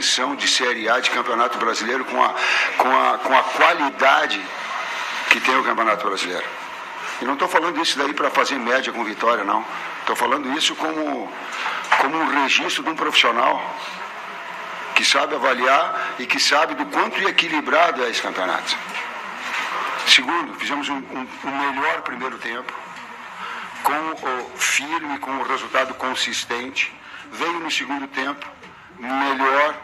dimensão de Série A de Campeonato Brasileiro com a qualidade que tem o Campeonato Brasileiro. E não estou falando isso daí para fazer média com vitória, não. Estou falando isso como um registro de um profissional que sabe avaliar e que sabe do quanto equilibrado é esse campeonato. Segundo, fizemos um melhor primeiro tempo, com o firme, com o resultado consistente. Veio no segundo tempo, melhor,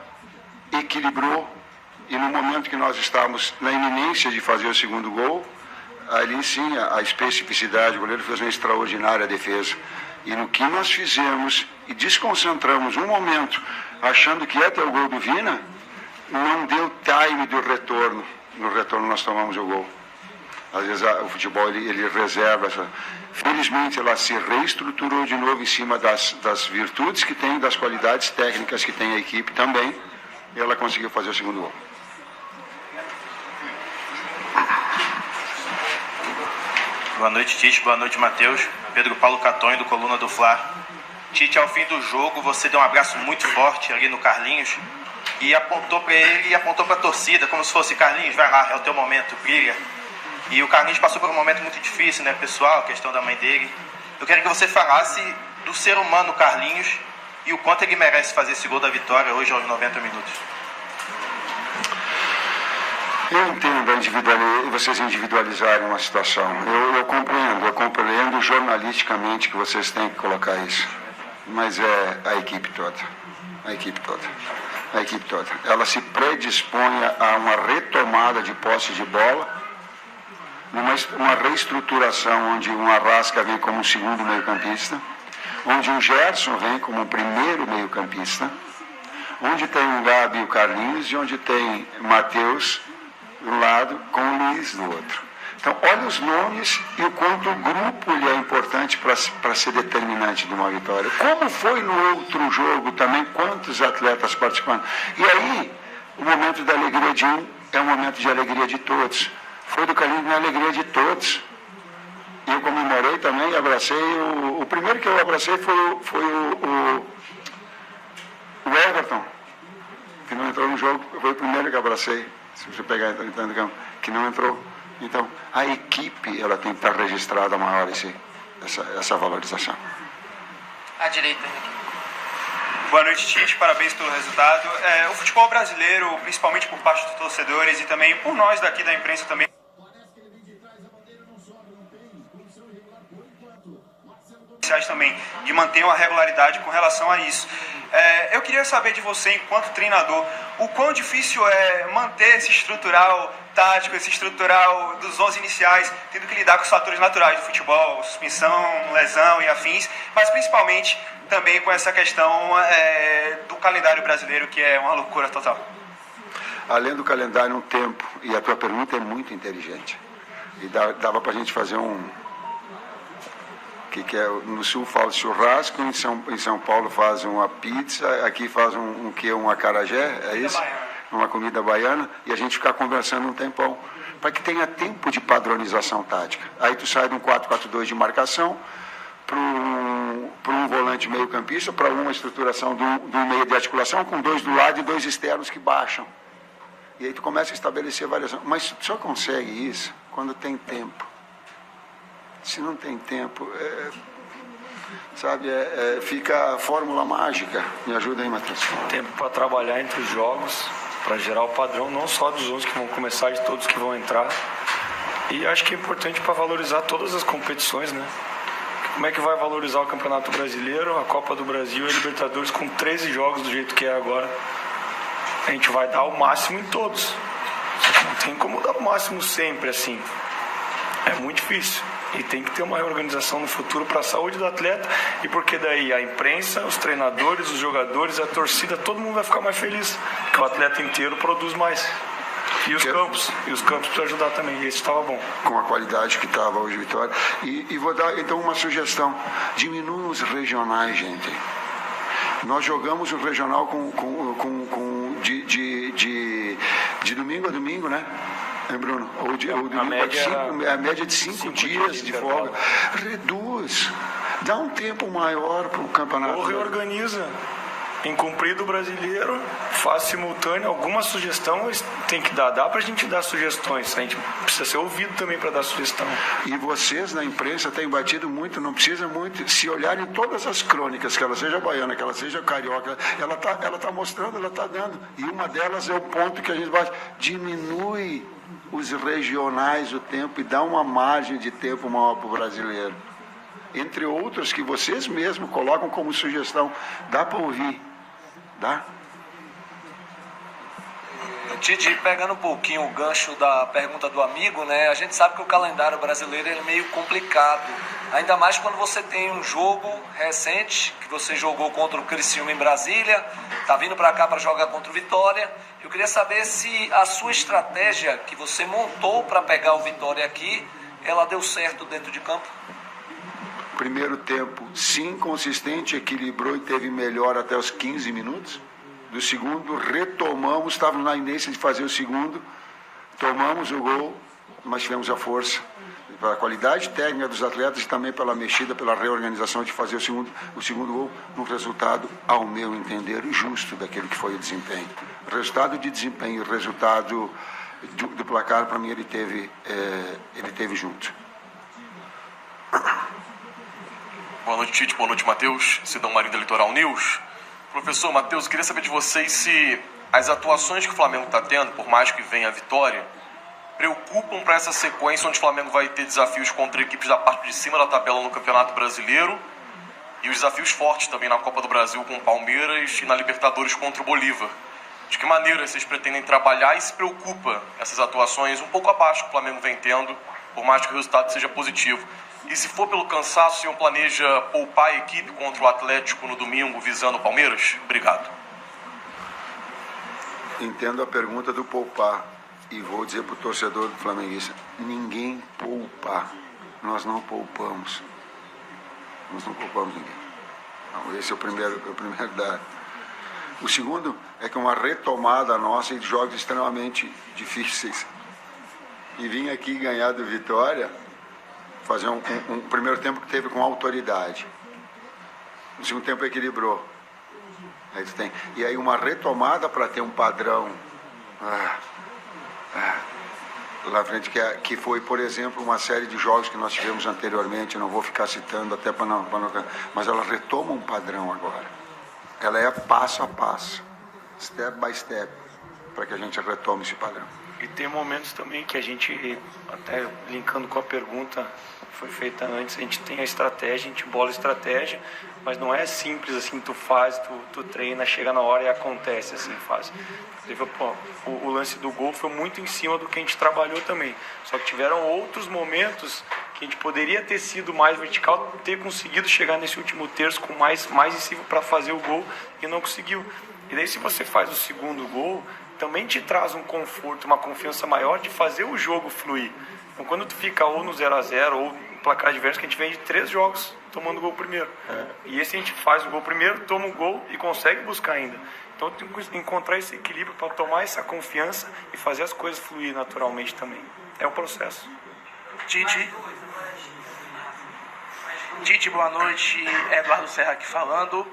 equilibrou, e no momento que nós estávamos na iminência de fazer o segundo gol, ali sim a especificidade, o goleiro fez uma extraordinária defesa. E no que nós fizemos e desconcentramos um momento, achando que ia ter o gol do Vina, não deu time do retorno. No retorno nós tomamos o gol. Às vezes o futebol ele reserva essa. Felizmente ela se reestruturou de novo em cima das virtudes que tem, das qualidades técnicas que tem a equipe também, e ela conseguiu fazer o segundo gol. Boa noite, Tite. Boa noite, Matheus. Pedro Paulo Catonho, do Coluna do Fla. Tite, ao fim do jogo, você deu um abraço muito forte ali no Carlinhos e apontou para ele e apontou para a torcida, como se fosse: Carlinhos, vai lá, é o teu momento, brilha. E o Carlinhos passou por um momento muito difícil, né, pessoal, a questão da mãe dele. Eu quero que você falasse do ser humano Carlinhos e o quanto ele merece fazer esse gol da vitória hoje aos 90 minutos. Eu entendo vocês individualizarem uma situação. Eu compreendo jornalisticamente que vocês têm que colocar isso. Mas é a equipe toda. A equipe toda. Ela se predispõe a uma retomada de posse de bola, uma reestruturação onde um Arrasca vem como um segundo meio-campista, onde um Gerson vem como um primeiro meio-campista, onde tem o Gabi e o Carlinhos, e onde tem Matheus de um lado com o Luiz do outro. Então, olha os nomes e o quanto o grupo lhe é importante para ser determinante de uma vitória. Como foi no outro jogo também, quantos atletas participando. E aí, o momento da alegria de um é um momento de alegria de todos. Foi do Carlinhos na alegria de todos. E eu comemorei também, abracei. O primeiro que eu abracei foi o Everton, que não entrou no jogo. Foi o primeiro que eu abracei. Se você pegar entrando no campo, que não entrou. Então, a equipe ela tem que estar registrada maior essa valorização. À direita. Boa noite, Tite. Parabéns pelo resultado. O futebol brasileiro, principalmente por parte dos torcedores e também por nós daqui da imprensa também, de manter uma regularidade com relação a isso. Eu queria saber de você, enquanto treinador, o quão difícil é manter esse estrutural tático, esse estrutural dos 11 iniciais, tendo que lidar com os fatores naturais do futebol, suspensão, lesão e afins, mas principalmente também com essa questão do calendário brasileiro, que é uma loucura total. Além do calendário, um tempo, e a tua pergunta é muito inteligente, e dava para a gente fazer que é, no sul faz churrasco, em São Paulo faz uma pizza, aqui faz um acarajé, é isso? Uma comida baiana, e a gente ficar conversando um tempão, para que tenha tempo de padronização tática. Aí tu sai de um 4-4-2 de marcação para um volante meio campista, para uma estruturação do meio de articulação, com 2 do lado e 2 externos que baixam. E aí tu começa a estabelecer variação. Mas só consegue isso quando tem tempo. Se não tem tempo, fica a fórmula mágica. Me ajuda aí, Matheus. Tempo para trabalhar entre os jogos, para gerar o padrão, não só dos 11 que vão começar, de todos que vão entrar. E acho que é importante para valorizar todas as competições, né? Como é que vai valorizar o Campeonato Brasileiro, a Copa do Brasil e a Libertadores com 13 jogos do jeito que é agora? A gente vai dar o máximo em todos. Não tem como dar o máximo sempre assim. É muito difícil. E tem que ter uma reorganização no futuro para a saúde do atleta, e porque daí a imprensa, os treinadores, os jogadores, a torcida, todo mundo vai ficar mais feliz, porque o atleta inteiro produz mais. E os campos precisam ajudar também, e esse estava bom. Com a qualidade que estava hoje, Vitória. E vou dar então uma sugestão: diminuam os regionais, gente. Nós jogamos o regional de domingo a domingo, né? Bruno? A média de 5 dias de folga. Reduz. Dá um tempo maior para o campeonato. Ou reorganiza. Em cumprido brasileiro, faz simultâneo, alguma sugestão tem que dar. Dá pra gente dar sugestões, a gente precisa ser ouvido também para dar sugestão. E vocês na imprensa têm batido muito, não precisa muito, se olharem todas as crônicas, que ela seja baiana, que ela seja carioca, ela tá mostrando, ela tá dando. E uma delas é o ponto que a gente bate, diminui os regionais o tempo e dá uma margem de tempo maior para o brasileiro. Entre outros que vocês mesmos colocam como sugestão. Dá para ouvir? Dá? Tite, pegando um pouquinho o gancho da pergunta do amigo, né? A gente sabe que o calendário brasileiro é meio complicado. Ainda mais quando você tem um jogo recente, que você jogou contra o Criciúma em Brasília, tá vindo para cá para jogar contra o Vitória. Eu queria saber se a sua estratégia que você montou para pegar o Vitória aqui, ela deu certo dentro de campo? Primeiro tempo, sim, consistente, equilibrou e teve melhor até os 15 minutos. Do segundo, retomamos, estávamos na inércia de fazer o segundo, tomamos o gol, mas tivemos a força, pela qualidade técnica dos atletas e também pela mexida, pela reorganização de fazer o segundo gol, no resultado, ao meu entender, justo daquele que foi o desempenho. Resultado de desempenho, resultado do placar, para mim, ele teve junto. Boa noite, Tite. Boa noite, Matheus. Sidão Marinho da Litoral News. Professor Matheus, queria saber de vocês se as atuações que o Flamengo está tendo, por mais que venha a vitória, preocupam para essa sequência onde o Flamengo vai ter desafios contra equipes da parte de cima da tabela no Campeonato Brasileiro e os desafios fortes também na Copa do Brasil com o Palmeiras e na Libertadores contra o Bolívar. De que maneira vocês pretendem trabalhar e se preocupa essas atuações um pouco abaixo que o Flamengo vem tendo, por mais que o resultado seja positivo? E se for pelo cansaço, o senhor planeja poupar a equipe contra o Atlético no domingo, visando o Palmeiras? Obrigado. Entendo a pergunta do poupar e vou dizer para o torcedor do flamenguista, ninguém poupa, nós não poupamos. Nós não poupamos ninguém. Então, esse é o primeiro dado. O segundo é que é uma retomada nossa de jogos extremamente difíceis. E vim aqui ganhar do Vitória, fazer um primeiro tempo que teve com autoridade. No segundo tempo equilibrou. Aí tem. E aí uma retomada para ter um padrão lá à frente, que foi, por exemplo, uma série de jogos que nós tivemos anteriormente, não vou ficar citando até para não, mas ela retoma um padrão agora. Ela é passo a passo, step by step, para que a gente retome esse padrão. E tem momentos também que a gente, até linkando com a pergunta que foi feita antes, a gente tem a estratégia, a gente bola a estratégia, mas não é simples assim, tu faz, tu treina, chega na hora e acontece assim, fácil. O lance do gol foi muito em cima do que a gente trabalhou também, só que tiveram outros momentos que a gente poderia ter sido mais vertical, ter conseguido chegar nesse último terço com mais incisivo para fazer o gol e não conseguiu. E daí se você faz o segundo gol, também te traz um conforto, uma confiança maior de fazer o jogo fluir. Então quando tu fica ou no 0-0 ou no placar adverso, que a gente vem de 3 jogos tomando o gol primeiro. E esse a gente faz o gol primeiro, toma o gol e consegue buscar ainda. Então tem que encontrar esse equilíbrio para tomar essa confiança e fazer as coisas fluir naturalmente também. É um processo. Tite, boa noite. Eduardo Serra aqui falando.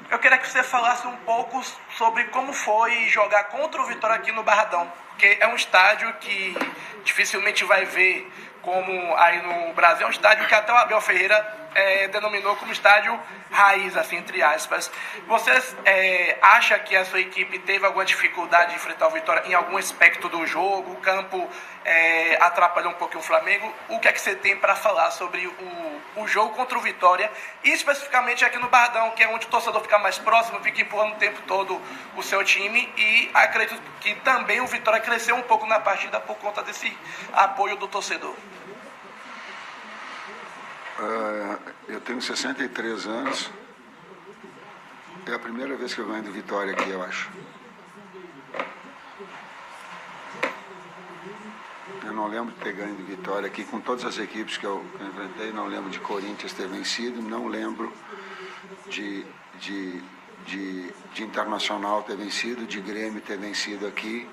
Eu queria que você falasse um pouco sobre como foi jogar contra o Vitória aqui no Barradão, porque é um estádio que dificilmente vai ver como aí no Brasil, é um estádio que até o Abel Ferreira denominou como estádio raiz, assim, entre aspas. Você acha que a sua equipe teve alguma dificuldade de enfrentar o Vitória em algum aspecto do jogo? O campo atrapalhou um pouquinho o Flamengo? O que é que você tem para falar sobre o jogo contra o Vitória, e especificamente aqui no Barradão, que é onde o torcedor fica mais próximo, fica empurrando o tempo todo o seu time, e acredito que também o Vitória cresceu um pouco na partida por conta desse apoio do torcedor? Eu tenho 63 anos, é a primeira vez que eu ganho do Vitória aqui, eu acho. Eu não lembro de ter ganho de Vitória aqui com todas as equipes que eu enfrentei, não lembro de Corinthians ter vencido, não lembro de Internacional ter vencido, de Grêmio ter vencido aqui,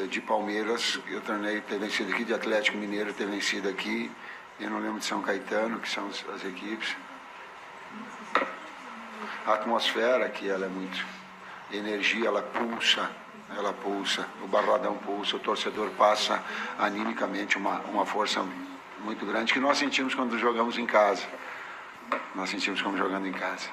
de Palmeiras eu treinei ter vencido aqui, de Atlético Mineiro ter vencido aqui, eu não lembro de São Caetano, que são as equipes. A atmosfera aqui, ela é muito... energia, ela pulsa, o Barradão pulsa, o torcedor passa animicamente uma força muito grande que nós sentimos quando jogamos em casa. Nós sentimos como jogando em casa.